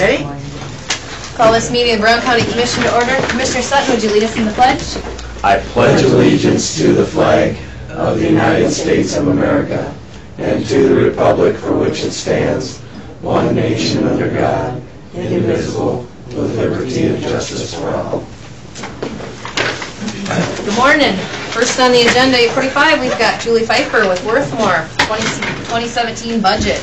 Ready? Call this meeting of the Brown County Commission to order. Commissioner Sutton, would you lead us in the pledge? I pledge allegiance to the flag of the United States of America and to the republic for which it stands, one nation under God, indivisible, with liberty and justice for all. Good morning. First on the agenda, 8:45, we've got Julie Pfeiffer with Worthmore 2017 budget.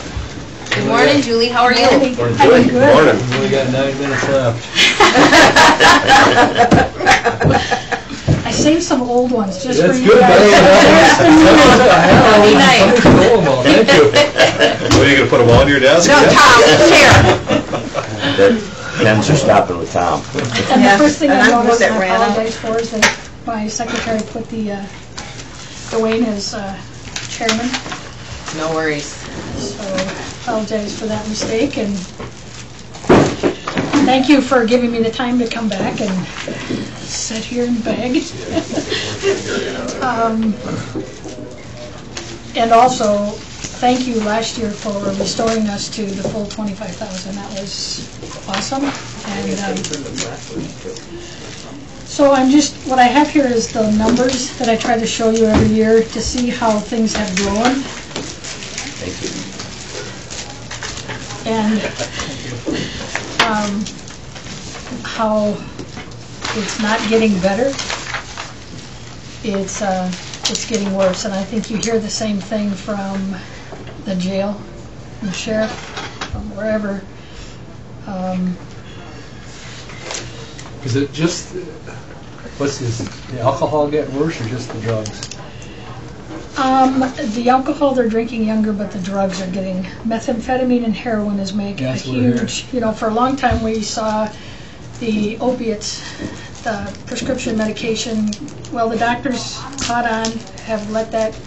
Good morning, Julie. How are you? We're good. Good morning. We only got 9 minutes left. I saved some old ones just That's for you good, guys. Be nice. Thank you. What, are you going to put them all on your desk? No, Tom, here. The pens are stopping with Tom. And the first thing and I I'm noticed, that and I ran out. apologize for, is that my secretary put the Dwayne as chairman. No worries. So I apologize for that mistake, and thank you for giving me the time to come back and sit here and beg. And also, thank you last year for restoring us to the full 25,000. That was awesome. And so what I have here is the numbers that I try to show you every year to see how things have grown. Thank you. And how it's not getting better, it's getting worse. And I think you hear the same thing from the jail, from the sheriff, from wherever. Is it just, the alcohol getting worse or just the drugs? The alcohol they're drinking younger, but the drugs are getting, methamphetamine and heroin is making a huge, for a long time we saw the opiates, the prescription medication, well, the doctors caught on, have let that,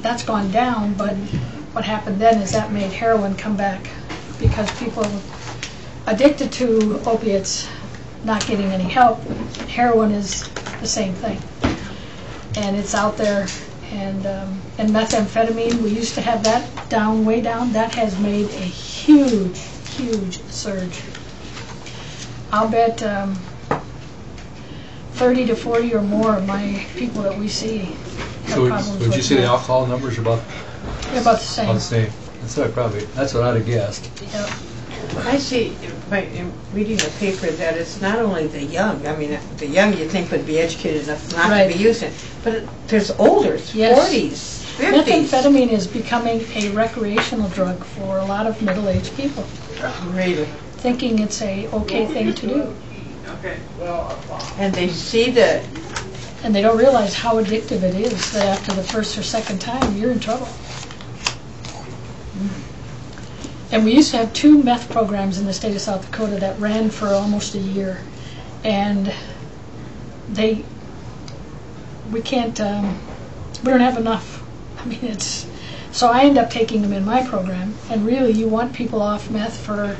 that's gone down, but what happened then is that made heroin come back because people addicted to opiates not getting any help. Heroin is the same thing, and it's out there. And methamphetamine, we used to have that down, way down. That has made a huge, huge surge. I'll bet 30 to 40 or more of my people that we see have So problems with would you say the meth. alcohol numbers are about They're about the same. the same? That's what I'd have guessed. Yep. I see by reading the paper that it's not only the young. I mean, the young you think would be educated enough not Right. to be using it, but there's olders, Yes. 40s, 50s. Methamphetamine is becoming a recreational drug for a lot of middle-aged people, Really. thinking it's a okay thing to do. And they see that. And they don't realize how addictive it is, that after the first or second time, you're in trouble. And we used to have 2 meth programs in the state of South Dakota that ran for almost a year. And we don't have enough. I mean, so I end up taking them in my program. And really, you want people off meth for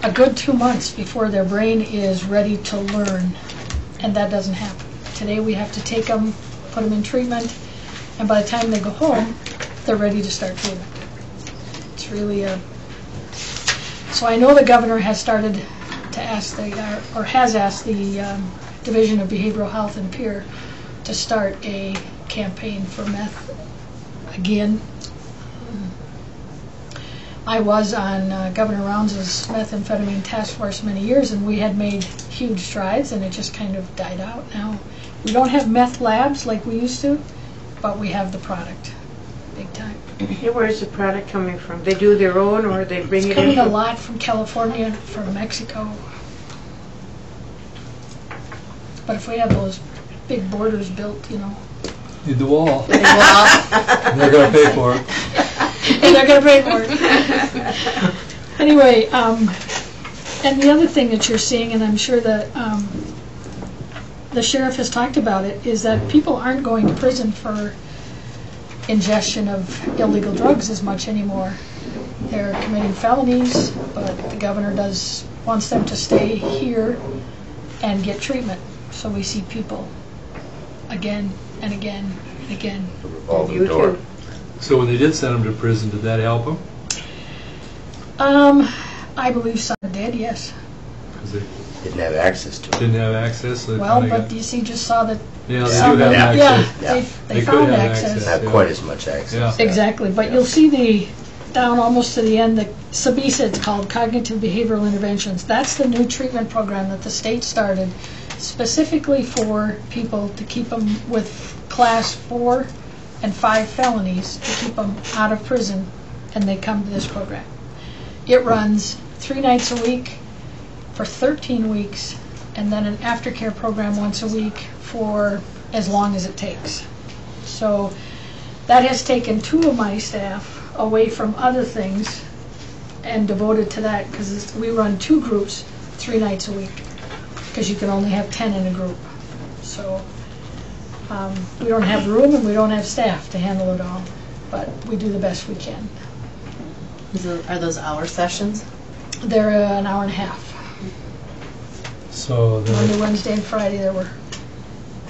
a good 2 months before their brain is ready to learn. And that doesn't happen. Today we have to take them, put them in treatment, and by the time they go home, they're ready to start treatment. It's really so I know the governor has started to ask has asked the Division of Behavioral Health and Peer to start a campaign for meth again. I was on Governor Rounds' methamphetamine task force many years, and we had made huge strides, and it just kind of died out now. We don't have meth labs like we used to, but we have the product, big time. Hey, where's the product coming from? They do their own, or they bring It's it in? coming a lot from California, from Mexico. But if we have those big borders built, Need the wall. Well, They're going to pay for it. and they're going to pay for it. Anyway, and the other thing that you're seeing, and I'm sure that the sheriff has talked about it, is that people aren't going to prison for ingestion of illegal drugs as much anymore. They're committing felonies, but the governor wants them to stay here and get treatment. So we see people again and again and again. Revolving door. So when they did send them to prison, did that help them? I believe some did, yes. Because they Didn't have access to it. didn't have access. So they Well, finally but DC just saw that yeah, they some, do have Yeah. access. yeah, Yeah. they They could found have access. access. Not Yeah. quite as much access. Yeah. Exactly, but you'll see down almost to the end, the CBISA, it's called Cognitive Behavioral Interventions. That's the new treatment program that the state started specifically for people to keep them with class 4 and 5 felonies, to keep them out of prison, and they come to this program. It runs 3 nights a week for 13 weeks, and then an aftercare program once a week for as long as it takes. So that has taken 2 of my staff away from other things and devoted to that, because we run 2 groups 3 nights a week, because you can only have 10 in a group. So we don't have room and we don't have staff to handle it all, but we do the best we can. Are those hour sessions? They're an hour and a half. So Monday, Wednesday, and Friday there were.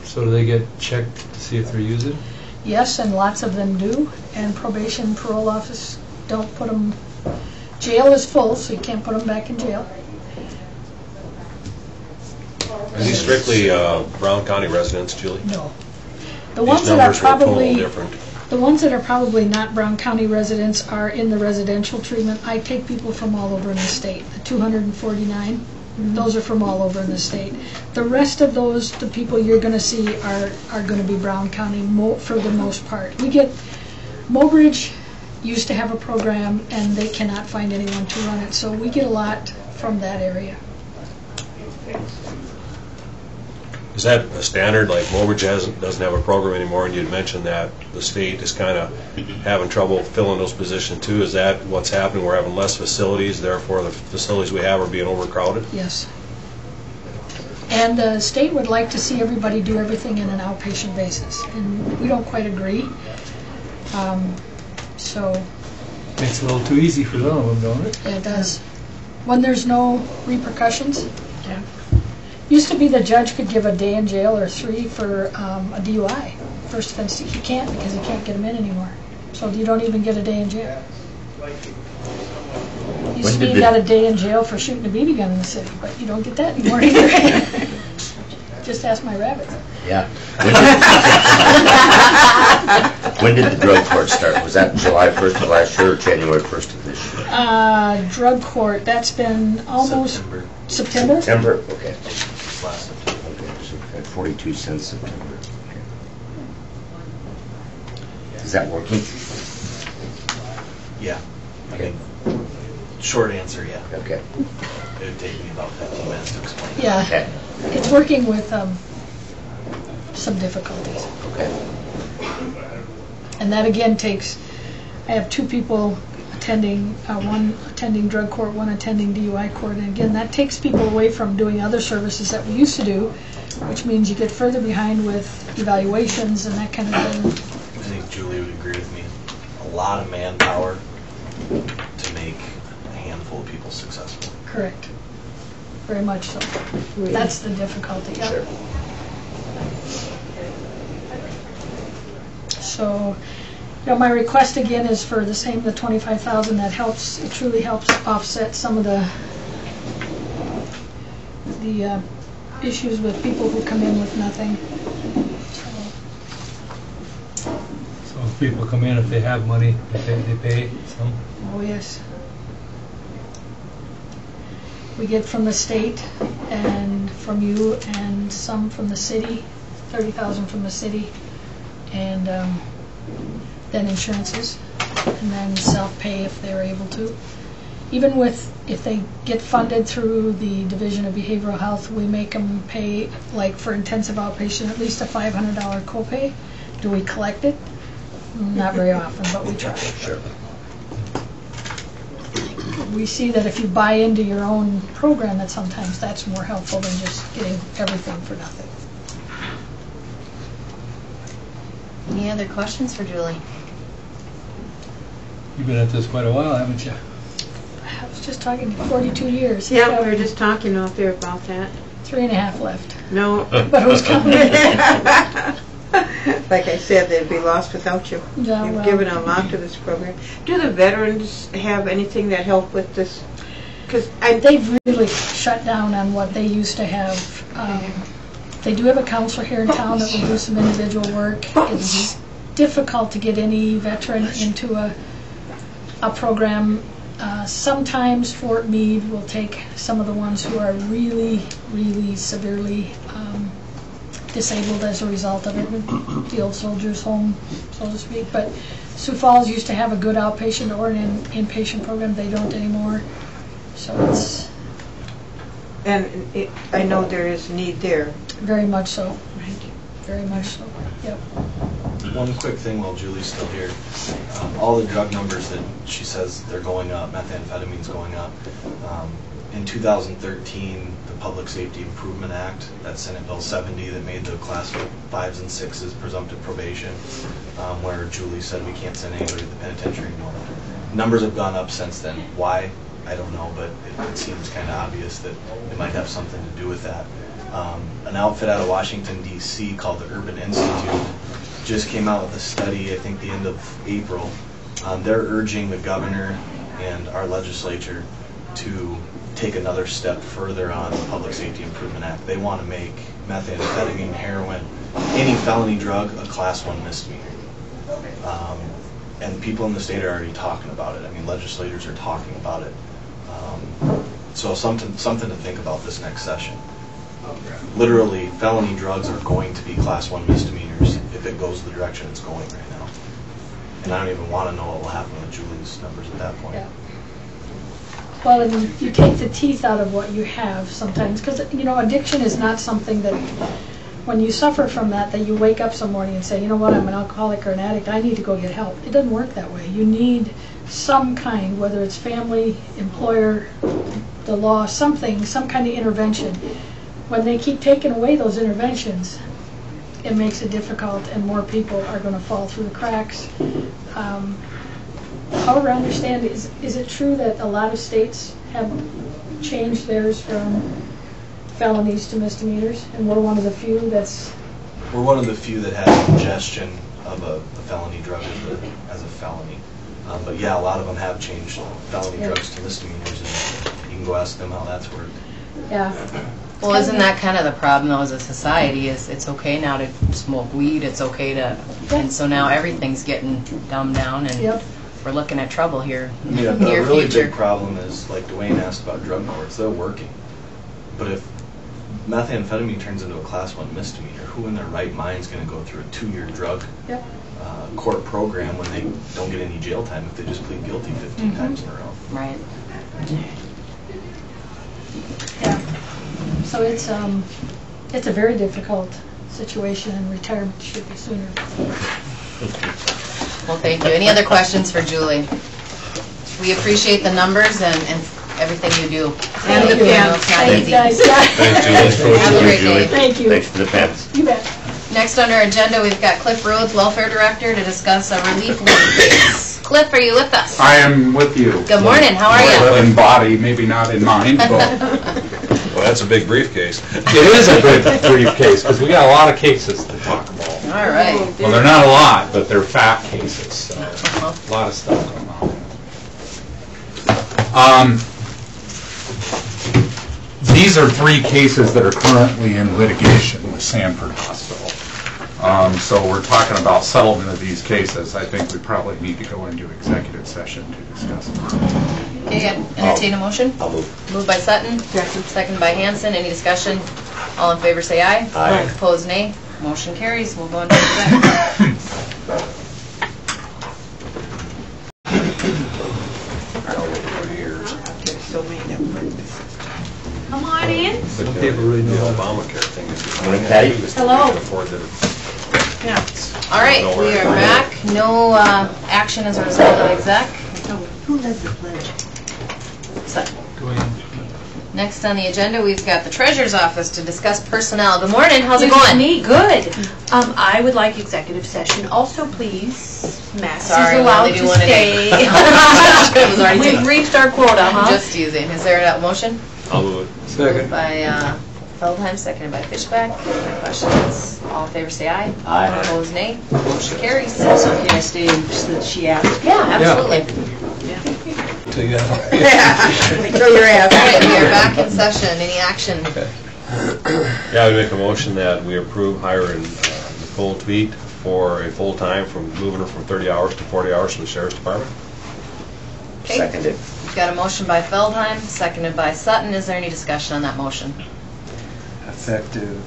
so do they get checked to see if they're using? Yes, and lots of them do, and probation and parole office don't put them, jail is full, so you can't put them back in jail. Are these strictly Brown County residents, Julie? No. The These ones that are numbers were a total probably, different. the ones that are probably not Brown County residents are in the residential treatment. I take people from all over in the state, the 249. Those are from all over in the state. The rest of those, the people you're going to see are going to be Brown County for the most part. We get, Mobridge used to have a program and they cannot find anyone to run it, so we get a lot from that area. Is that a standard, like Mobridge doesn't have a program anymore, and you'd mentioned that the state is kind of having trouble filling those positions too. Is that what's happening? We're having less facilities, therefore the facilities we have are being overcrowded? Yes. And the state would like to see everybody do everything in an outpatient basis, and we don't quite agree. So Makes it a little too easy for some of them, don't it? it does. When there's no repercussions. Yeah. Used to be the judge could give a day in jail or 3 for a DUI, first offense. He can't, because he can't get him in anymore. So you don't even get a day in jail. Used to be you got a day in jail for shooting a BB gun in the city, but you don't get that anymore either. Just ask my rabbits. Yeah. When did the drug court start? Was that July 1st of last year or January 1st of this year? Drug court, that's been almost September? September? Okay. Last September. Okay, so we've had 42 since September. Okay. Is that working? Yeah. Okay. Short answer, yeah. Okay. It would take me about 15 minutes to explain. Yeah. Okay. It's working with some difficulties. Okay. And that again takes, I have 2 people attending, one attending drug court, one attending DUI court, and again, that takes people away from doing other services that we used to do, which means you get further behind with evaluations and that kind of thing. I think Julie would agree with me. A lot of manpower to make a handful of people successful. Correct. Very much so. That's the difficulty. Yep. Sure. So, my request again is for the same, the $25,000. That helps. It truly helps offset some of the issues with people who come in with nothing. So if people come in, if they have money, they pay some. Oh yes. We get from the state and from you and some from the city, 30,000 from the city, and then insurances, and then self-pay if they're able to. Even if they get funded through the Division of Behavioral Health, we make them pay, like for intensive outpatient, at least a $500 copay. Do we collect it? Not very often, but we try. Sure. We see that if you buy into your own program, that sometimes that's more helpful than just getting everything for nothing. Any other questions for Julie? You've been at this quite a while, haven't you? I was just talking to 42 years. Yeah, we were just talking out there about that. 3.5 left. No. But who's coming? Like I said, they'd be lost without you. Yeah, You've well, given a lot to this program. Do the veterans have anything that help with this because They've really shut down on what they used to have. They do have a counselor here in town that will do some individual work. It's difficult to get any veteran into a program. Sometimes Fort Meade will take some of the ones who are really, really severely disabled as a result of it, the old soldiers' home, so to speak. But Sioux Falls used to have a good outpatient or an inpatient program. They don't anymore. So it's I know there is need there. very much so. Right. Very much so. Yep. One quick thing while Julie's still here. All the drug numbers that she says they're going up, methamphetamine's going up. In 2013, the Public Safety Improvement Act, that's Senate Bill 70 that made the class 5s and 6s presumptive probation, where Julie said we can't send anybody to the penitentiary anymore. Numbers have gone up since then. Why? I don't know, but it seems kind of obvious that it might have something to do with that. An outfit out of Washington, D.C. called the Urban Institute just came out with a study, I think the end of April. They're urging the governor and our legislature to take another step further on the Public Safety Improvement Act. They want to make methamphetamine, heroin, any felony drug a Class 1 misdemeanor. And people in the state are already talking about it. I mean, legislators are talking about it. So something to think about this next session. Literally, felony drugs are going to be Class 1 misdemeanors if it goes the direction it's going right now. And I don't even want to know what will happen with Julie's numbers at that point. Yeah. Well, and you take the teeth out of what you have sometimes, because, addiction is not something that, when you suffer from that you wake up some morning and say, you know what, I'm an alcoholic or an addict, I need to go get help. It doesn't work that way. You need some kind, whether it's family, employer, the law, some kind of intervention. When they keep taking away those interventions, it makes it difficult, and more people are going to fall through the cracks. However, I understand, is it true that a lot of states have changed theirs from felonies to misdemeanors, and we're one of the few that's... We're one of the few that have ingestion of a felony drug as a felony. But yeah, a lot of them have changed felony drugs to misdemeanors, and you can go ask them how that's worked. Yeah. Well, isn't that kind of the problem though as a society, is it's okay now to smoke weed, it's okay to, and so now everything's getting dumbed down, and we're looking at trouble here in Yeah, the the near really future. big problem is, like Dwayne asked about drug courts, they're working. But if methamphetamine turns into a Class 1 misdemeanor, who in their right mind is going to go through a 2-year drug court program when they don't get any jail time if they just plead guilty 15 times in a row? Right. Yeah. So it's a very difficult situation, and retirement should be sooner. Well, thank you. Any other questions for Julie? We appreciate the numbers and everything you do. And the pen. It's not Thanks, easy. guys. Thanks, Julie. Have a great day. Thank you. Thanks for the pens. You bet. Next on our agenda, we've got Cliff Rhodes, Welfare Director, to discuss a relief loan case. Cliff, are you with us? I am with you. Good morning. How are you? In body, maybe not in mind, but Well, that's a big briefcase. it is a good briefcase because we got a lot of cases to talk about. All right. Well, they're not a lot, but they're fat cases, so a lot of stuff going on. These are 3 cases that are currently in litigation with Sanford Hospital. So we're talking about settlement of these cases. I think we probably need to go into executive session to discuss them. Okay, entertain a motion. I'll move. Moved by Sutton, second by Hanson. Any discussion? All in favor say aye. Aye. Opposed nay. Motion carries. We'll go into executive. There's so many that work. Come on in. The Obamacare thing is. Morning, Patty. Hello. Afford to- Yeah. All right, we are back. No action as a result of exec. Who led the pledge? Sutton. Next on the agenda, we've got the treasurer's office to discuss personnel. Good morning. How's it going? Me, good. I would like executive session. Also, please, Max Sorry, is we allowed only do to one a day. stay. It was already We've taken. reached our quota, I'm huh? just teasing. Is there a motion? I'll move it. Moved by Feldheim, seconded by Fishback. Any questions? All in favor say aye. Aye. Opposed nay. Motion carries. So can I stay so that she asked? Yeah, absolutely. till you have. Throw your ass. All right, we are back in session. Any action? Okay. Yeah, I would make a motion that we approve hiring Nicole Tweet for a full-time, from moving her from 30 hours to 40 hours for the Sheriff's Department. Okay. Seconded. We've got a motion by Feldheim, seconded by Sutton. Is there any discussion on that motion? Effective.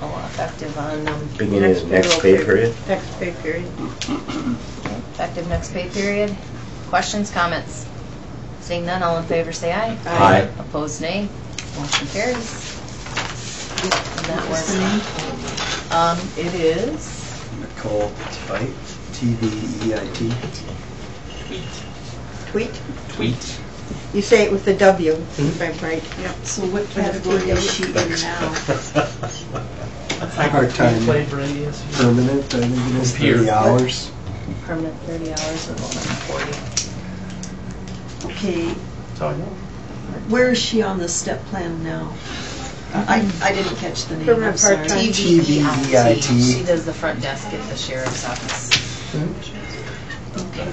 Effective on, Beginning of next pay period. Next pay period. effective next pay period. Questions, comments? Seeing none, all in favor say aye. Aye. Opposed, nay. Motion carries. And that was, it is Nicole Tveit, T-V-E-I-T. Tweet? Tweet. You say it with the W, right? Yep. So what category is she in now? Part-time. Permanent, I think it is, 30 hours. permanent 30 hours and 140. Okay. Where is she on the step plan now? I didn't catch the name, I'm Permanent sorry. part-time. TVEIT. She does the front desk at the sheriff's office. Okay.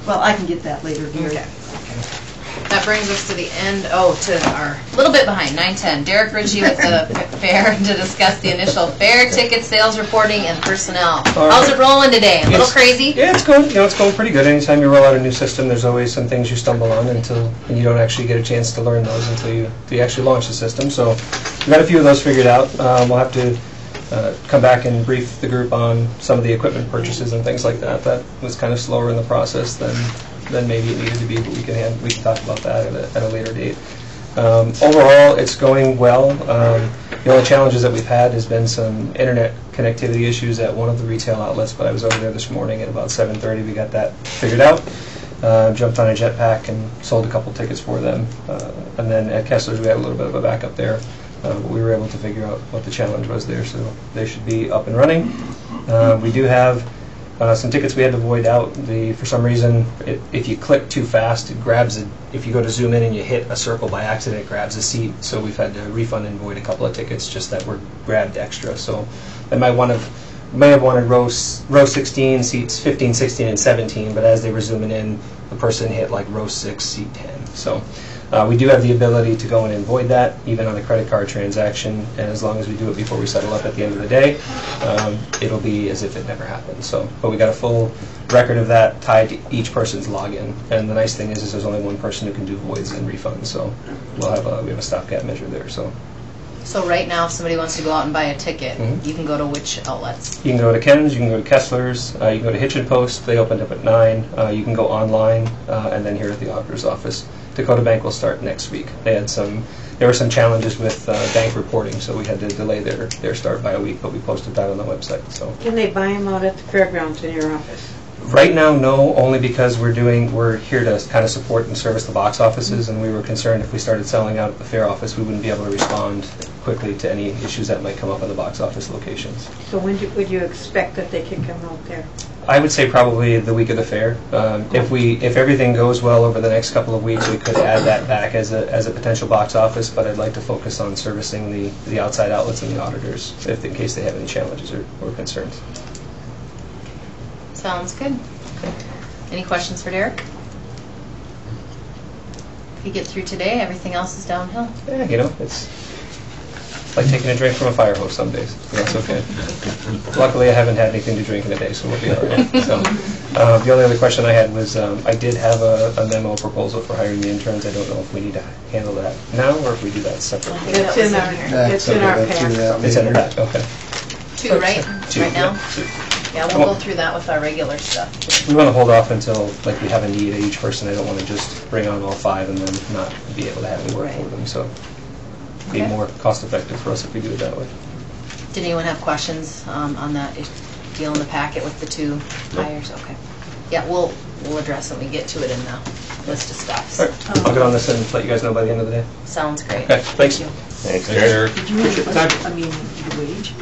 Well, I can get that later, Gary. Okay. That brings us to the end, to our, little bit behind, 9:10. Derek Ritchie with the fair to discuss the initial fair ticket sales reporting and personnel. How's it rolling today? A little crazy? Yeah, it's going. It's going pretty good. Anytime you roll out a new system, there's always some things you stumble on and you don't actually get a chance to learn those until you actually launch the system. So we've got a few of those figured out. We'll have to come back and brief the group on some of the equipment purchases and things like that. That was kind of slower in the process than maybe it needed to be, but we can talk about that at a later date. Overall, it's going well. The only challenges that we've had has been some internet connectivity issues at one of the retail outlets, but I was over there this morning at about 7:30. We got that figured out. Jumped on a jetpack and sold a couple tickets for them. And then at Kessler's, we had a little bit of a backup there. But we were able to figure out what the challenge was there, so they should be up and running. We do have some tickets we had to void out. For some reason, if you click too fast, it grabs it. If you go to zoom in and you hit a circle by accident, it grabs a seat. So we've had to refund and void a couple of tickets just that were grabbed extra. So they may have wanted row 16, seats 15, 16, and 17, but as they were zooming in, the person hit like row 6, seat 10. So we do have the ability to go in and void that, even on a credit card transaction, and as long as we do it before we settle up at the end of the day, it'll be as if it never happened. So, but we got a full record of that tied to each person's login, and the nice thing is there's only one person who can do voids and refunds, so we have a stopgap measure there. So right now, if somebody wants to go out and buy a ticket, you can go to which outlets? you can go to Ken's, you can go to Kessler's, you can go to Hitchin Post. They opened up at 9. You can go online, and then here at the auditor's office. Dakota Bank will start next week. There were some challenges with bank reporting, so we had to delay their start by a week, but we posted that on the website. So Can they buy them out at the fairgrounds in your office? right now, no, only because we're here to kind of support and service the box offices, and we were concerned if we started selling out at the fair office, we wouldn't be able to respond quickly to any issues that might come up in the box office locations. So when would you expect that they could come out there? I would say probably the week of the fair. If everything goes well over the next couple of weeks, we could add that back as a potential box office. But I'd like to focus on servicing the outside outlets and the auditors, in case they have any challenges or concerns. Sounds good. Any questions for Derek? If you get through today, everything else is downhill. Yeah, it's like taking a drink from a fire hose some days. That's okay. Luckily, I haven't had anything to drink in a day, so we'll be all right. So, the only other question I had was I did have a memo proposal for hiring the interns. I don't know if we need to handle that now or if we do that separately. It's in our pack. It's in our pack. Okay. 2, right? 2. Right now? Yeah. 2. Yeah, we'll go through that with our regular stuff. We want to hold off until we have a need at each person. I don't want to just bring on all 5 and then not be able to have any work for them. So it'd be more cost effective for us if we do it that way. Did anyone have questions on that deal in the packet with the 2 hires? Okay. Yeah, we'll address when we get to it in the list of stuff. So. All right. I'll get on this and let you guys know by the end of the day. Sounds great. Okay, thanks. Thanks, Derek. Did you have the wage?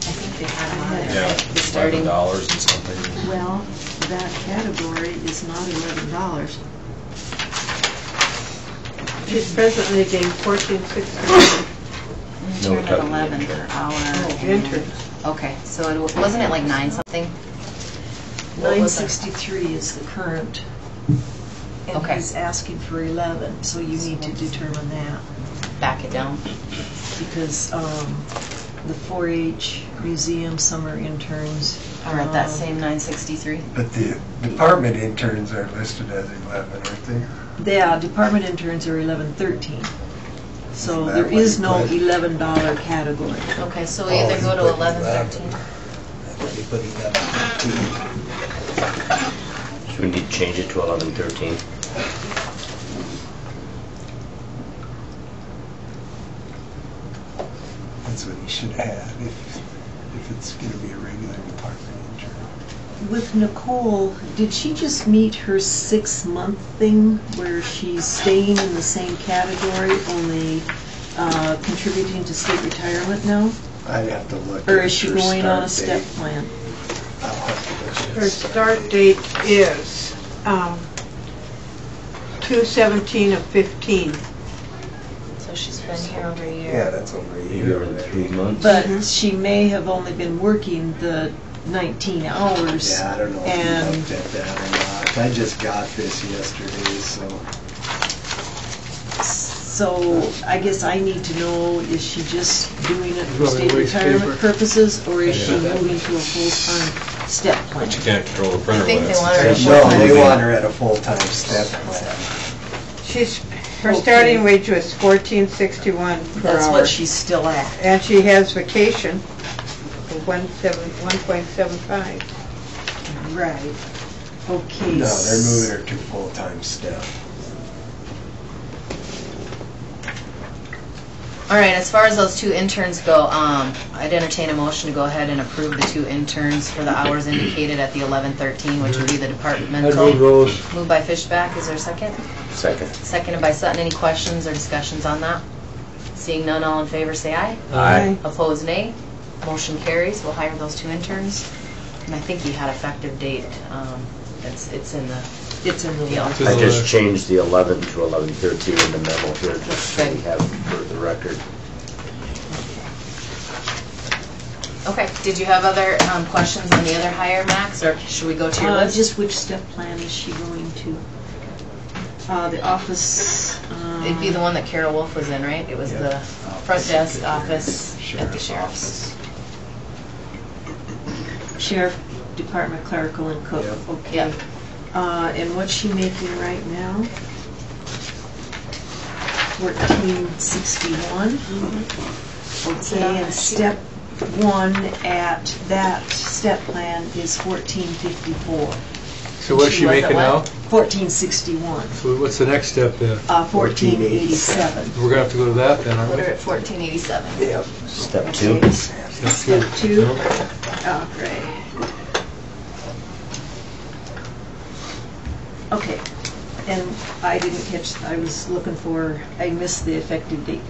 I think they have it on there. Yeah, Starting. $11 and something. Well, that category is not $11. She's presently getting $14.60. Intern at 11 per hour. Oh, interns. Okay, so wasn't it like 9 something? What was it? 963 is the current. And Okay. he's asking for 11, so you need to determine that. Back it down. Because the 4-H museum summer interns Are at that same 963? But the department interns are listed as 11, aren't they? Yeah, department interns are 1113. So That there way, is no but- $11 category. Okay, so we either go to 1113. So we need to change it to 1113. That's what he should have if it's going to be a regular department intern. With Nicole, did she just meet her 6-month thing where she's staying in the same category, only contributing to state retirement now? I'd have to look. Or at is she her going on a start step date. plan? I'll have to look at Her it. start date is 2/17 of 15. So she's been here over a year. Yeah, that's over a Maybe year. over 3 months. But she may have only been working the 19 hours. Yeah, I don't know if And you looked at that or not. I just got this yesterday, so I guess I need to know, is she just doing it for Well, state waste retirement paper. purposes, or is she Yeah. moving to a full-time step plan? But you can't control the printer. I think when they it's- want her to No, they want her at a full-time step plan. Her Okay. starting wage was $14.61 per That's hour. what she's still at. And she has vacation of 1.75. Right. Okay. No, they're moving her to full-time step. All right, as far as those 2 interns go, I'd entertain a motion to go ahead and approve the 2 interns for the hours indicated at the 1113, which would be the I'd departmental. move those. Moved by Fishback, is there a second? Second. Seconded by Sutton, any questions or discussions on that? Seeing none, all in favor say aye. Aye. Opposed, nay. Motion carries, we'll hire those 2 interns. And I think you had effective date, it's in the It's in the deal. To I the- just changed the 11 to 1113 in the memo here, just so we have it for the record. Okay, did you have other questions on the other hire, Max, or should we go to your list? Just which step plan is she going to? The office. It'd be the one that Carol Wolf was in, right? It was the front desk office at the sheriff's. Sheriff Department clerical and cook. Yep. Okay. Yep. And what's she making right now? 1461. Okay, and step 1 at that step plan is 1454. So what's she She was at making what? now? 1461. So what's the next step then? 1487. We're gonna have to go to that then, aren't Put we? her at 1487. Yep. Step 2. Step 2. Oh, great. Okay, and I didn't catch, I was looking for, I missed the effective date.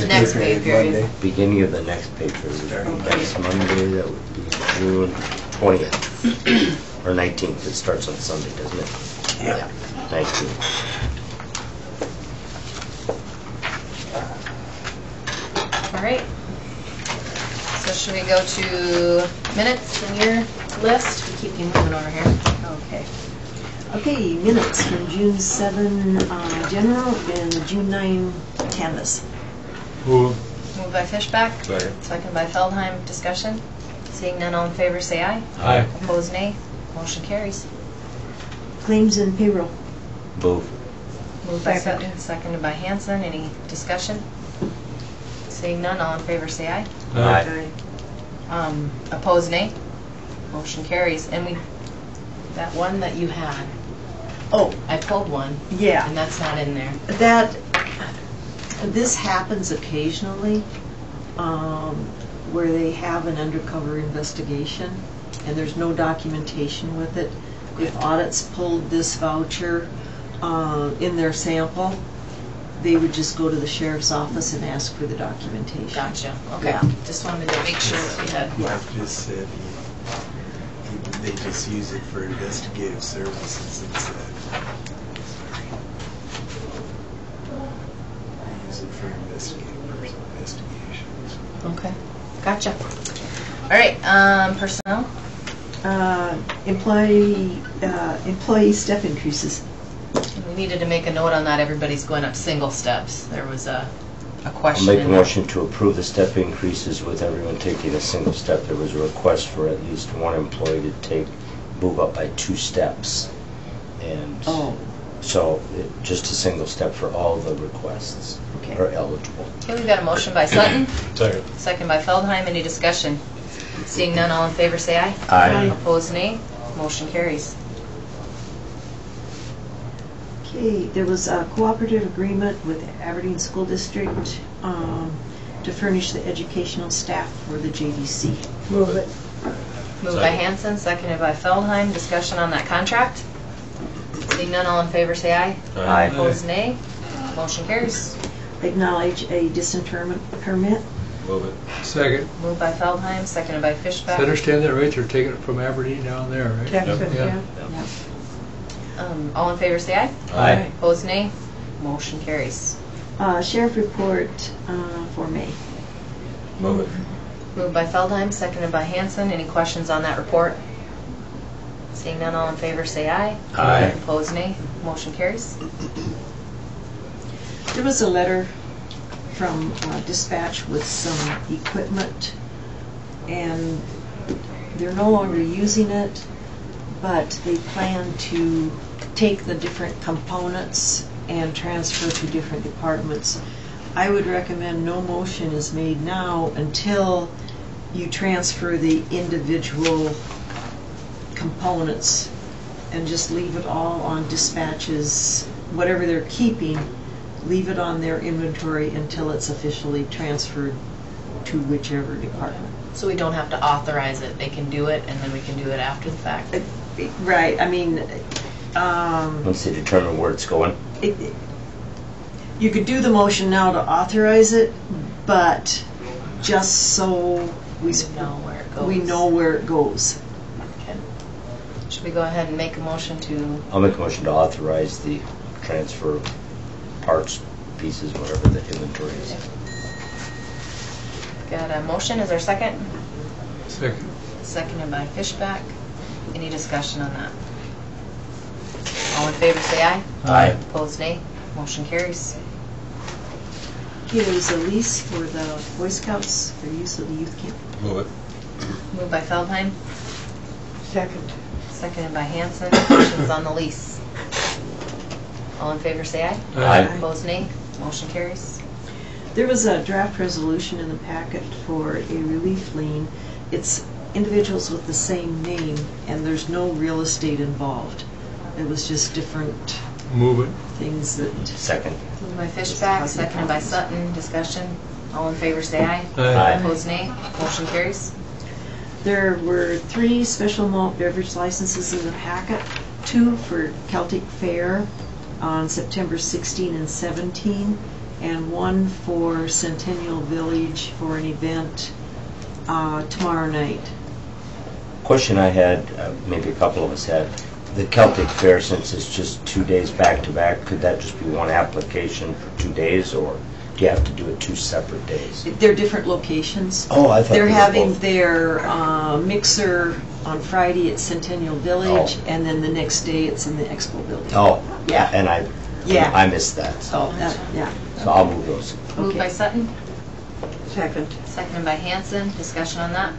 Next pay period. Monday. Beginning of the next pay period. Next Monday, that would be June 20th. Or 19th, it starts on Sunday, doesn't it? Yeah. 19th. All right. So should we go to minutes in your list? We keep you moving over here. Okay. Okay, minutes from June 7 general and the June 9 canvas. Move. Moved by Fishback, Second. second by Feldheim. Discussion? Seeing none, all in favor, say aye. Aye. Opposed, nay. Motion carries. Claims and payroll. Move. Moved by Second. Sutton, seconded by Hanson. Any discussion? Seeing none, all in favor, say aye. Aye. Opposed, nay. Motion carries. And that one that you had, Oh, I pulled one, yeah. and that's not in there. This happens occasionally, where they have an undercover investigation and there's no documentation with it. If audits pulled this voucher in their sample, they would just go to the sheriff's office and ask for the documentation. Gotcha. Okay. Yeah. Just wanted to make sure that we had. Mark just said they just use it for investigative services instead. They use it for investigations. Okay. Gotcha. All right, personnel? Employee step increases. We needed to make a note on that. Everybody's going up single steps. There was a I'll question. make a in there. motion to approve the step increases with everyone taking a single step. There was a request for at least one employee to move up by 2 steps. And so just a single step for all the requests are eligible. Okay, we've got a motion by Sutton, Second. second by Feldheim. Any discussion? Seeing none, all in favor say aye. Aye. Opposed, nay. Motion carries. Okay, there was a cooperative agreement with Aberdeen School District to furnish the educational staff for the JDC. Move it. Moved by Hanson, seconded by Feldheim. Discussion on that contract. Seeing none, all in favor say aye. Aye. Opposed, nay. Motion carries. Acknowledge a disinterment permit. Move it. Second. Moved by Feldheim, seconded by Does I Fishback. understand that right? They're taking it from Aberdeen down there, right? Texas, Yeah. yeah. All in favor say aye. Aye. Opposed, nay. Motion carries. Sheriff report for May. Move it. Moved by Feldheim, seconded by Hanson. Any questions on that report? Seeing none, all in favor say aye. Aye. Opposed, nay. Motion carries. There was a letter from dispatch with some equipment, and they're no longer using it, but they plan to take the different components and transfer to different departments. I would recommend no motion is made now until you transfer the individual components, and just leave it all on dispatches, whatever they're keeping, leave it on their inventory until it's officially transferred to whichever department. So we don't have to authorize it. They can do it, and then we can do it after the fact. Right, I mean, Once they determine where it's going. you could do the motion now to authorize it, but just so we know where it goes. we know where it goes. Okay. Should we go ahead and make a motion to, I'll make a motion to authorize the transfer of parts, pieces, whatever the inventory is. got a motion, is there a second? Second. Seconded by Fishback. Any discussion on that? All in favor say aye. Aye. Opposed, nay. Motion carries. Okay, there's a lease for the Boy Scouts for use of the youth camp. Move it. Moved by Feldheim, Second. seconded by Hanson. Questions on the lease? All in favor say aye. Aye. Opposed, nay. Motion carries. There was a draft resolution in the packet for a relief lien. It's individuals with the same name, and there's no real estate involved. It was just different Move it. things that... Second. Moved by Fishback, seconded by Sutton. Discussion. All in favor say aye. Aye. Opposed, nay. Motion carries. There were 3 special malt beverage licenses in the packet, 2 for Celtic Fair on September 16 and 17, and 1 for Centennial Village for an event tomorrow night. Question I had, maybe a couple of us had, the Celtic Fair, since it's just 2 days back to back, could that just be one application for 2 days, or do you have to do it 2 separate days? They're different locations. Oh, I thought They're they were having both. their mixer on Friday at Centennial Village, Oh. and then the next day it's in the Expo Building. Oh, Yeah. and I missed that, So, yeah. so I'll move those. Moved Okay. by Sutton, Second. seconded by Hanson. Discussion on that?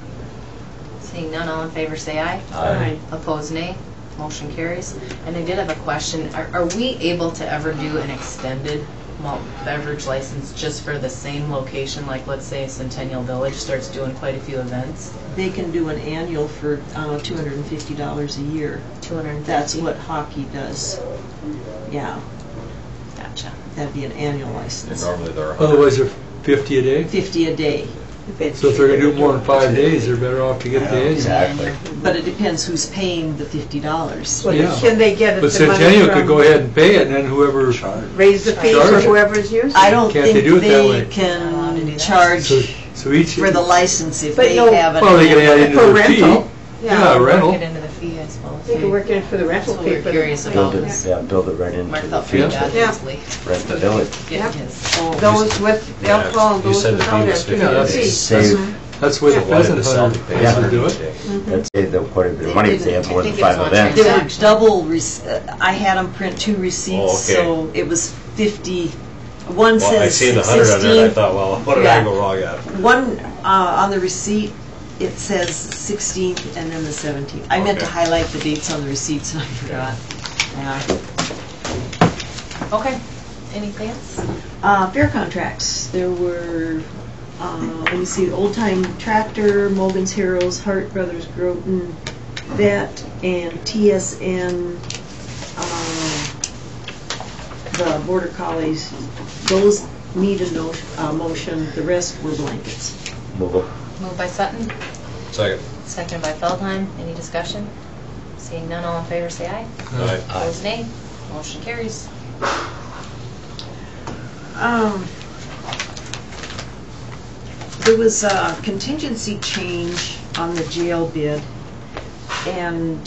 Seeing none, all in favor say aye. Aye. Opposed, nay. Motion carries. And I did have a question. Are we able to ever do an extended malt beverage license just for the same location? Like, let's say Centennial Village starts doing quite a few events. They can do an annual for $250 a year. 250. That's what hockey does. Yeah, Gotcha. that'd be an annual And license. normally they're 100. Otherwise, they're 50 a day. 50 a day. So if they're gonna do more than 5 days, they're better off to get the annual. Exactly. But it depends who's paying the $50. Well, Yeah. can they get it But the money Centennial could go from, ahead and pay it, and then whoever, raise the fee Charge for it. whoever's using it? I don't Can't think they do it that way? they Not allowed to do can that. charge so each. for the license if But they no- have it. Well, they can add into For their fee. rental. Yeah, Work rental. it into the fee, I suppose. They can work in for the rental That's what fee. we're for curious the- about. Build it, yeah, build it right into Mark the felt pretty future. bad Yeah. this week. Rent the village. Getting Yep. his. Oh, Those with Yeah, alcohol and you those said the without fee was have to 50. pay the Yeah, that's- fee. Save, That's where the Why did pheasant the South hunter pay used to do it. That's quite a bit of money if they have more than I think it's 5 on events. There were transaction. double, I had them print 2 receipts, Oh, okay. so it was 50. One Well, I says seen the 100 on there, and I 16. thought, well, what did I Yeah. go wrong at? One, on the receipt, it says 16th and then the 17th. I meant to Okay. highlight the dates on the receipts and I forgot. Yeah. Okay. Anything else? Fair contracts, there were, let me see, Old Time Tractor, Mogan's Heroes, Hart Brothers Groton, Vet, and TSN, the Border Collies. Those need a motion, the rest were blankets. Move it. Moved by Sutton, Second. seconded by Feldheim. Any discussion? Seeing none, all in favor say aye. Aye. Opposed, nay. Motion carries. There was a contingency change on the jail bid, and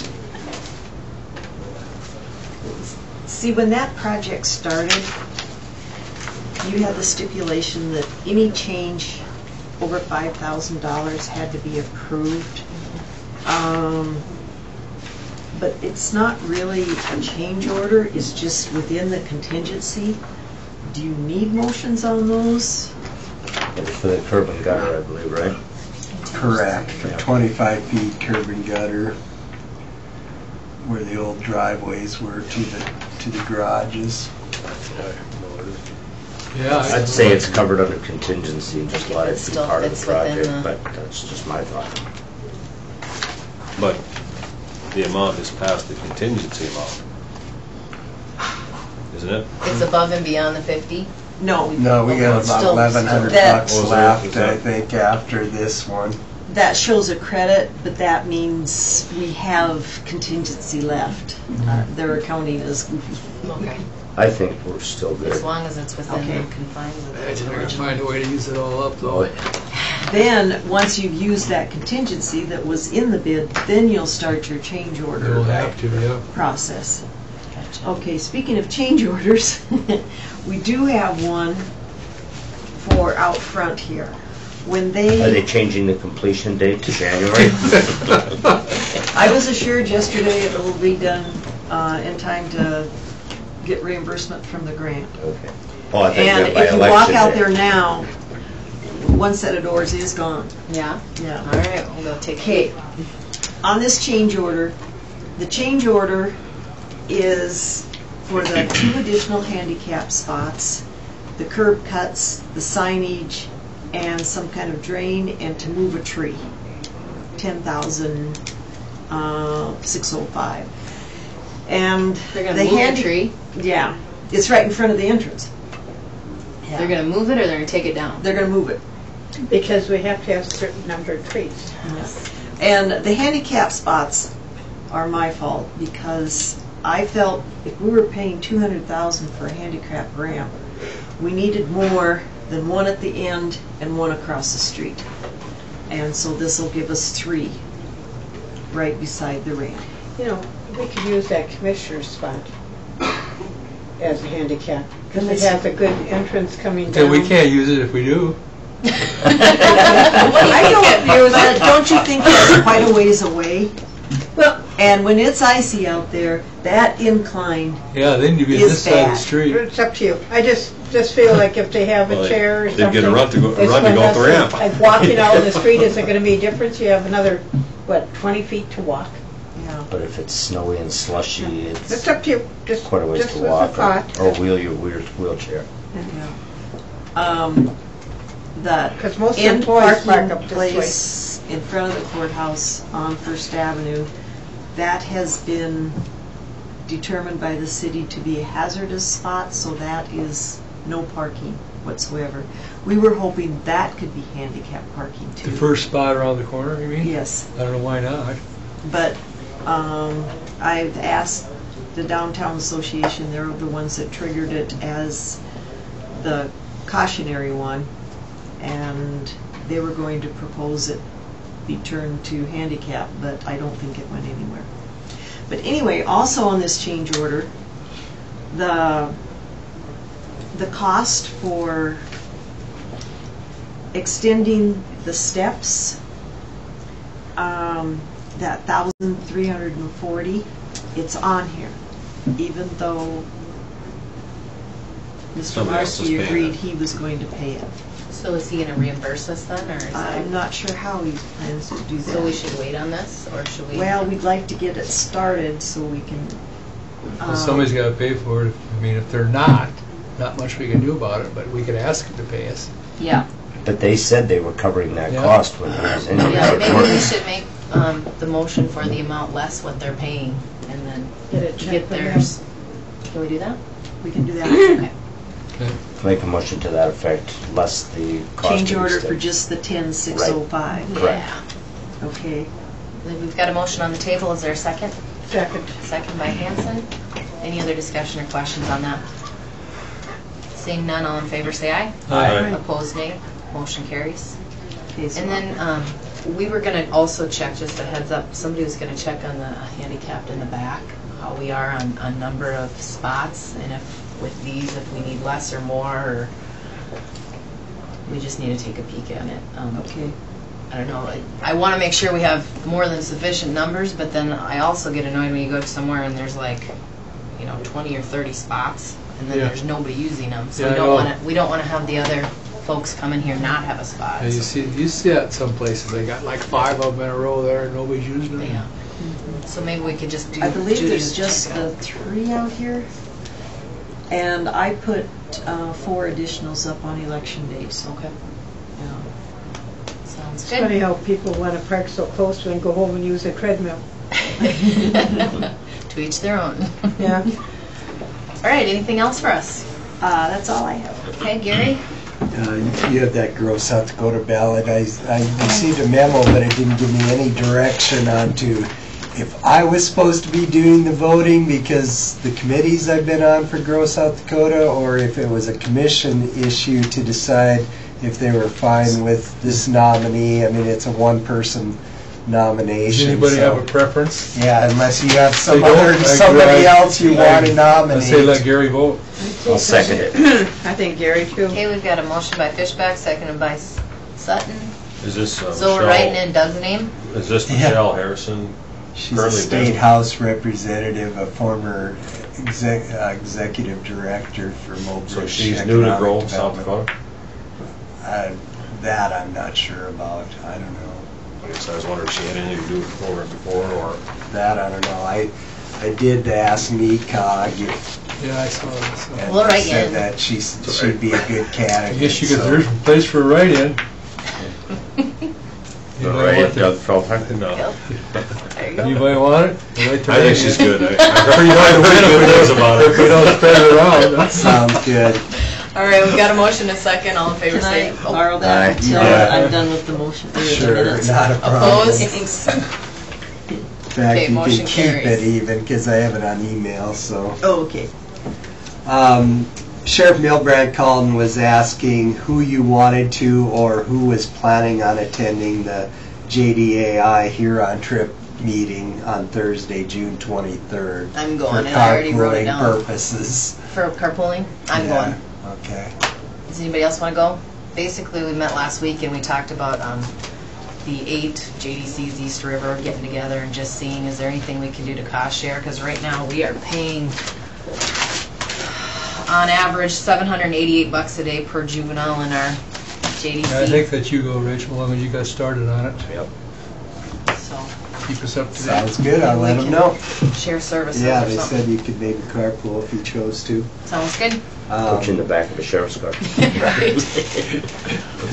see, when that project started, you had the stipulation that any change over $5,000 had to be approved. But it's not really a change order, it's just within the contingency. Do you need motions on those? It's for the curb and gutter, I believe, right? Correct, for 25 feet curb and gutter, where the old driveways were to the garages. Yeah. I'd say it's covered under contingency and just let It it be still part of fits the project, within the- but that's just my thought. But the amount is past the contingency amount, isn't it? It's above and beyond the 50. No. No, we got about Still- 1,100 That- bucks Oh, is there- left, is that- I think, after this one. That shows a credit, but that means we have contingency left. They're accounting as goofy. Okay. I think we're still good. As long as it's within Okay. the confines of the Imagine they're gonna original. find a way to use it all up, though. Then, once you've used that contingency that was in the bid, then you'll start your change order You'll have to, yeah. process. Gotcha. Okay, speaking of change orders, we do have one for out front here. When Are they they, changing the completion date to January? I was assured yesterday it will be done in time to get reimbursement from the grant. Okay. Oh, I think And that by if you walk election out day. there now, one set of doors is gone. Yeah? Yeah. All right, we'll go take Okay, on this change order, the change order is for the 2 additional handicap spots, the curb cuts, the signage, and some kind of drain, and to move a tree. 10,605. And They're gonna the move the handi- tree? Yeah, it's right in front of the entrance. Yeah. They're gonna move it or they're gonna take it down? They're gonna move it. Because we have to have a certain number of trees. And the handicap spots are my fault because I felt if we were paying $200,000 for a handicap ramp, we needed more than one at the end and one across the street. And so this will give us 3 right beside the ramp. You know, we could use that commissioner's spot as a handicap, because it has a good entrance coming down. And we can't use it if we do. I don't use it. Don't you think that's quite a ways away? Well, And when it's icy out there, that incline, Yeah, then you'd be on Is this side of the bad. street. it's up to you. I just feel like if they have Well, a chair or they'd something. get a run to go it's off the less ramp. Like walking out in the street, is there gonna be a difference? You have another, 20 feet to walk? But if it's snowy and slushy, It's it's up to you, just quite a ways just to with a walk thought. or wheel your wheelchair. the Because most end employees park parking up this way. place in front of the courthouse on First Avenue, that has been determined by the city to be a hazardous spot, so that is no parking whatsoever. We were hoping that could be handicap parking The too. first spot around the corner, you mean? Yes, I don't know why not. but I've asked the Downtown Association, they're the ones that triggered it as the cautionary one, and they were going to propose it be turned to handicap, but I don't think it went anywhere. But anyway, also on this change order, the cost for extending the steps, that 1,340, it's on here, even though Mr. Somebody else is Marcy paying agreed it. he was going to pay it. So is he gonna reimburse us then, or is that? I'm not sure how he plans to do that. So we should wait on this, or should we? Well, we'd like to get it started so we can. Well, somebody's got to pay for it. I mean, if they're not much we can do about it, but we could ask them to pay us. Yeah. But they said they were covering that Yeah. cost when he was in Yeah, there. maybe we should make the motion for the amount less what they're paying, and then Get a check get from theirs. Can we do that? We can do that. Okay. Make a motion to that effect, less the cost. Change of the order step. for just the 10,605. Correct. Yeah. Okay. Then we've got a motion on the table. Is there a second? Second. Second by Hanson. Any other discussion or questions on that? Seeing none, all in favor say aye. Aye. Opposed, nay. Motion carries. Okay, so And then we were going to also check, just a heads up, somebody was going to check on the handicapped in the back, how we are on number of spots, and if with these, if we need less or more, or we just need to take a peek at it. Okay. I don't know. I want to make sure we have more than sufficient numbers, but then I also get annoyed when you go somewhere and there's like, 20 or 30 spots, and then Yeah. there's nobody using them. So Yeah, we I don't know. want to. We don't want to have the other folks come in here not have a spot. And you see that some places, they got like 5 of them in a row there and nobody's using them. Yeah. So maybe we could just do. I believe Judy there's to just check it the out. 3 out here. And I put 4 additionals up on election day, so. Okay. Yeah. Sounds It's good. funny how people want to park so close and go home and use a treadmill. To each their own. Yeah. All right. Anything else for us? That's all I have. Okay, Gary. You had that gross South Dakota ballot. I received a memo, but it didn't give me any direction onto if I was supposed to be doing the voting because the committees I've been on for gross South Dakota, or if it was a commission issue to decide if they were fine with this nominee. I mean, it's a one-person nomination. Does anybody so- have a preference? Yeah, unless you have They don't. somebody else you want to I nominate. say let Gary vote. I'll second it. I think Gary too. Okay, we've got a motion by Fishback, seconded by Sutton. Is this So we're Michelle- writing in Doug's name. Is this Yeah. Michelle Harrison? She's a Currently state been- house representative, a former executive director for Mobridge. So she's new to Economic Grove, South Development. Dakota? That I'm not sure about. I don't know. I guess I was wondering if she had anything to do with it before, or... That I don't know. I did ask NECOG Yeah, I saw that. and We'll they write said in. that she'd be a good candidate. I guess you could, so- there's a place for a write-in. Anybody want Doug that? Feldheim? No. There you go. Anybody want it? I'd like to I write think she's in. good. I've heard good things about If we her. don't spread it around. that's- Sounds good. All right, we've got a motion, a second. All in favor, Can say. I borrow that Aye. until Yeah. I'm done with the motion? or the Sure, minutes? not a problem. Opposed? In fact, Okay, you motion can keep carries. it even because I have it on email. So. Oh, okay. Sheriff Milbrand called and was asking who you wanted to or who was planning on attending the JDAI Huron Trip meeting on Thursday, June 23rd. I'm going, and I already wrote it For down. carpooling purposes. For carpooling, I'm Yeah, going. Okay. Does anybody else want to go? Basically, we met last week and we talked about the 8 JDCs East River getting together and just seeing is there anything we can do to cost share, because right now we are paying on average $788 a day per juvenile in our JDC. I think that you go, Rachel, as long as you got started on it. Yep. So Keep us up to date. Sounds good. I'll let them know. share services Yeah, or they something. said you could maybe carpool if you chose to. Sounds good. Put you in the back of a sheriff's car. Right.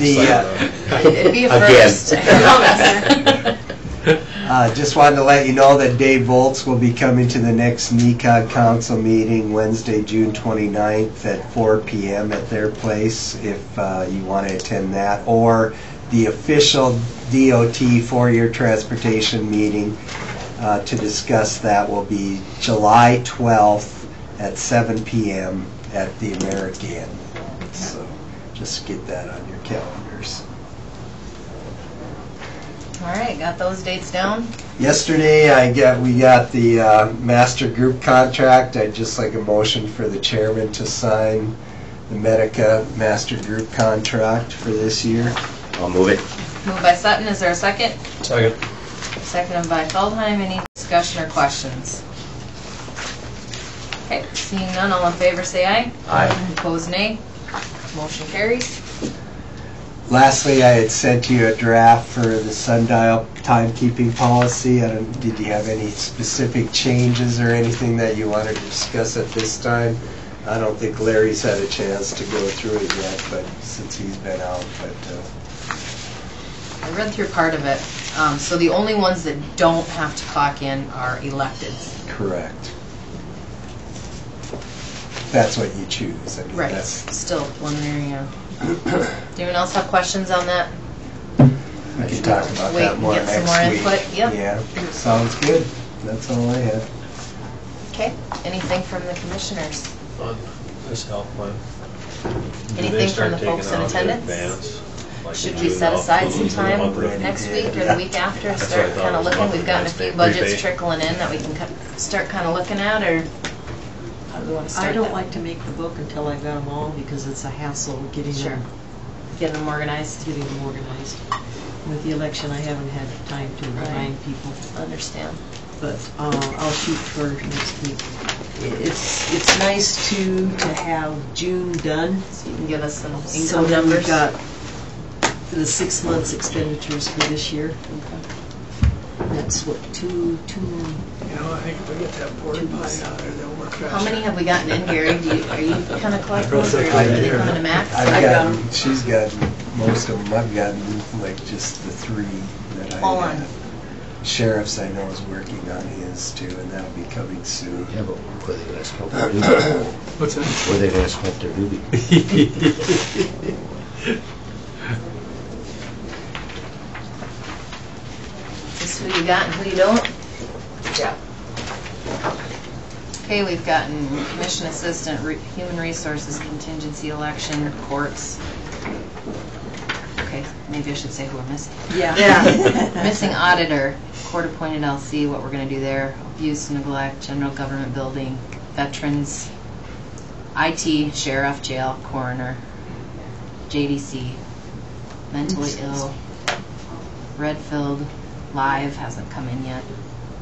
It'd be a Again. first. I promise. Just wanted to let you know that Dave Volz will be coming to the next NECOG council meeting Wednesday, June 29th at 4 p.m. at their place if you want to attend that, or the official DOT four-year transportation meeting to discuss that will be July 12th at 7 p.m. at the American. So just get that on your calendars. All right, got those dates down? Yesterday, we got the master group contract. I'd just like a motion for the chairman to sign the Medica master group contract for this year. I'll move it. Moved by Sutton, is there a second? Second. Seconded by Feldheim, any discussion or questions? Okay, seeing none, all in favor say aye. Aye. Opposed, nay. Motion carries. Lastly, I had sent you a draft for the sundial timekeeping policy. Did you have any specific changes or anything that you wanted to discuss at this time? I don't think Larry's had a chance to go through it yet, but since he's been out, I read through part of it. So the only ones that don't have to clock in are electeds. correct. That's what you choose. I mean, Right, that's, still preliminary, yeah. Does anyone else have questions on that? we can talk about Wait that and more get some next more week. input, yep. Yeah, sounds good. That's all I have. Okay, anything from the commissioners? On this health plan. Anything from the folks in attendance? Should we set aside some time next week or the week after to start kind of looking? We've gotten a few budgets trickling in that we can start kind of looking at, or how do we want to start I don't that? like to make the book until I've got them all because it's a hassle getting Sure. them, Get them organized? getting them organized. With the election, I haven't had time to remind people, Understand. but I'll shoot for next week. It's nice to have June done. So you can give us some So income then we've numbers. got the 6 months expenditures for this year. That's what, 2 million. You know, I think if we get that porta potty out there, they'll work fast. How many have we gotten in, Gary? Are you kind of collecting those, or are they coming to max? I've gotten, she's gotten most of them. I've gotten like just the 3 that I All have. on. Sheriff's, I know, is working on his too, and that'll be coming soon. Yeah, but were they gonna smoke their doobie? What's that? Were they gonna smoke their doobie? Just who you got and who you don't? Yeah. Okay, we've gotten commission assistant, human resources, contingency election, courts. Okay, maybe I should say who we're missing. Yeah. Missing auditor, court-appointed LC, what we're gonna do there, abuse, neglect, general government building, veterans, IT, sheriff, jail, coroner, JDC, mentally ill, Redfield, live, hasn't come in yet.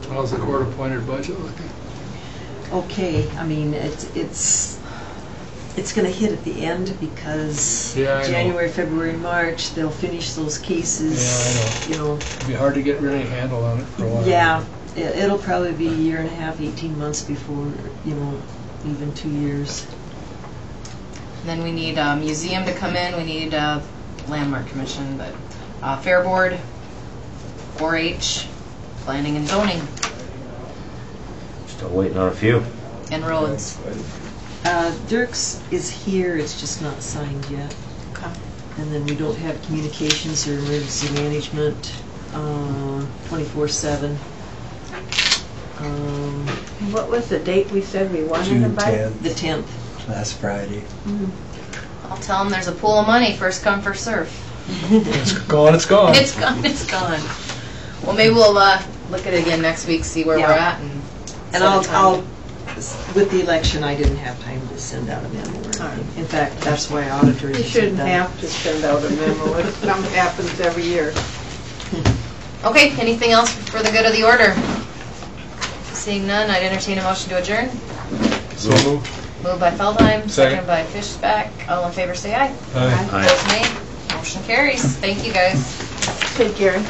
How's the court-appointed budget looking? Okay, I mean, it's going to hit at the end because Yeah, I know. January, February, March, they'll finish those cases. Yeah, I know. It'd be hard to get really a handle on it for a while. Yeah, it'll probably be a year and a half, 18 months before, even 2 years. Then we need a museum to come in, we need a landmark commission, but fair board, 4-H, planning and zoning, Still waiting on a few. and roads. Dirk's is here, it's just not signed yet. Okay. And then we don't have communications or emergency management 24/7. What was the date we said we wanted June them by? 10th, The 10th. last Friday. I'll tell them there's a pool of money, first come, first serve. It's gone, it's gone. It's gone, it's gone. Well, maybe we'll look at it again next week, see where we're Yeah. at, and And set a time. with the election, I didn't have time to send out a memo or anything. In fact, that's why auditors. You said shouldn't that. have to send out a memo. It happens every year. Okay, anything else for the good of the order? Seeing none, I'd entertain a motion to adjourn. So moved. Moved by Feldheim, Second. seconded by Fishback. All in favor say aye. Aye. Opposed, nay. Motion carries. Thank you, guys. Hey, Gary.